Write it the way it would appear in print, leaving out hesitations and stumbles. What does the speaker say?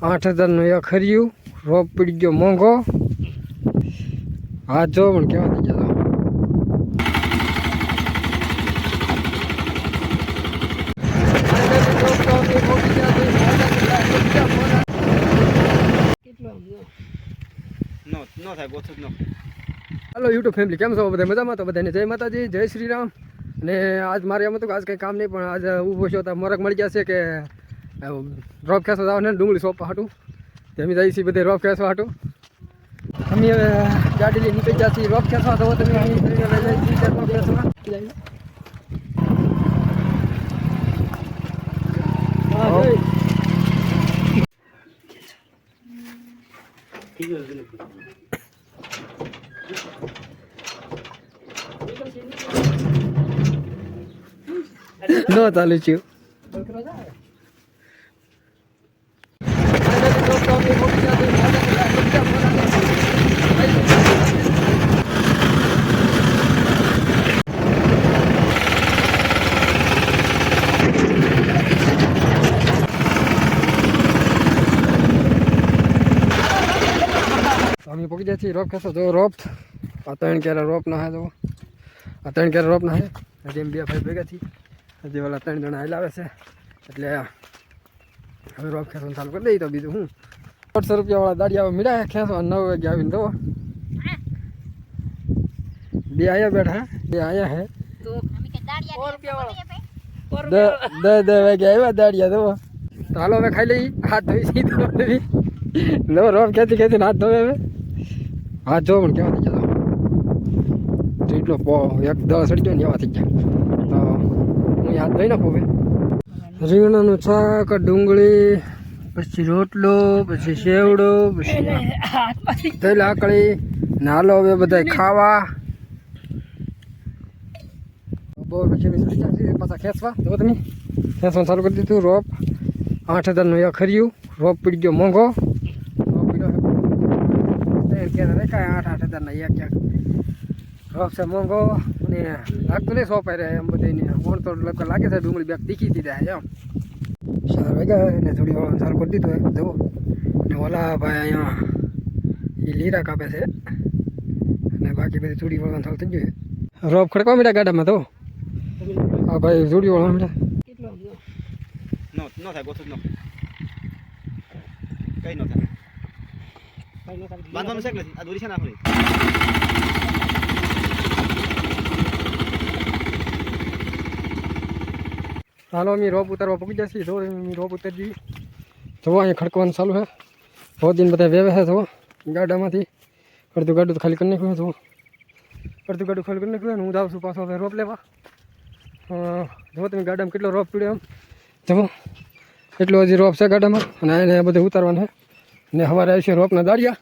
8,000નું એક ખર્યું. રોપ પડી ગયો મોંઘો. હાથ જો પણ કેવા થઈ ગયા. हेलो यूट्यूब फैमिली केम छो बधाय मजामां? तो बधाने जय माताजी, जय श्री राम। ने आज मारे एम हतुं के आज कंई काम नहीं, पण आज ऊभो छो तो मोरक मळी जशे के रोप खेंचवा जवानुं डુંગળી સોંપવા हाटू। तेमी जाई छीए बधे रोप खेंचवा हाटू। अमे गाड़ी लईने નીકળી ગયા છીએ રોપ ખેંચવા। તો તમે અહીં લઈ જાય છીએ રોપ ખેંચવા। No ચાલુ છું અમે પહોંચી જાય છીએ રોપ ખેંચો। જો રોપ આ 3 કેરા રોપ ના હે। જો આ 3 કેરા રોપ ના હે। હજી બે ભાઈ ભેગા થી હજી વાલા 3 જણા હાલ આવે છે એટલે હવે રોપ ખેંચવાનું ચાલુ કરી દઈએ। તો બીજું હું 800 રૂપિયા વાળા દાડિયા મીડા ખેંચવા 9 વાગે આવીને જો બે આયા બેઠા બે આયા હે તો અમે કે દાડિયા 100 રૂપિયા વાળા 10 વાગે આવ્યા દાડિયા જો। તો હાલો હવે ખાઈ લઈ હાથ ધોઈ સી તો લો રોપ ખેંચી ખેંચીને હાથ ધોવે હવે હાથ જો પણ કેવા થઈ ગયા। એટલો એક દવા સડી ગયો ને એવા થઈ ગયા। તો હું હાથ ધોઈ નાખું હવે। રીંગણાનું શાક, ડુંગળી, પછી રોટલો, પછી સેવડો, પછી તેલ આકળી ને હાલો હવે બધા ખાવા। બપોર પછી પાછા ખેંચવા। તો તમે ખેંચવાનું ચાલુ કરી દીધું। રોપ 8,000નું એક ખર્યું। રોપ પડી ગયો મોંઘો। રોપ પીડ્યો 8,000ના એક રોપ છે મોંઘો અને લાગતું નહીં સોંપાઈ રહે એમ બધી મોણ તો લગભગ લાગે છે ડુંગળી બેગ તીખી દીધા છે એમ 4 વાગ્યા ને થોડી વાર ચાલુ કરી દીધું જુઓ। ને ઓલા ભાઈ અહીંયા એ લીરા કાપે છે અને બાકી બધી ચૂડી વળવાનું ચાલુ થઈ ગયું। રોપ ખડકવા માંડ્યા ગાડામાં। તો હા ભાઈ ચૂડી વળવા માંડ્યા। ન થાય ગોથું ન કઈ ન થાય બાંધવાનું છે કે આ દોરી છે ને આપણી હાલો અમે રોપ ઉતારવા પહોંચી જશે। જો અમે રોપ ઉતારી દઈએ। જુઓ અહીંયા ખડકવાનું ચાલુ છે। બહુ દિન બધા વેવે છે। જુઓ ગાડામાંથી અડધું ગાડું તો ખાલી કરી નાખ્યું। જુઓ અડધું ગાડું ખાલી કરી નાખ્યું। હું જાઉં છું પાછો હવે રોપ લેવા। જુઓ તમે ગાડામાં કેટલો રોપ પીડ્યો એમ જુઓ એટલો હજી રોપ છે ગાડામાં અને એને બધું ઉતારવાનું છે ને સવારે આવશે રોપના દાડિયા।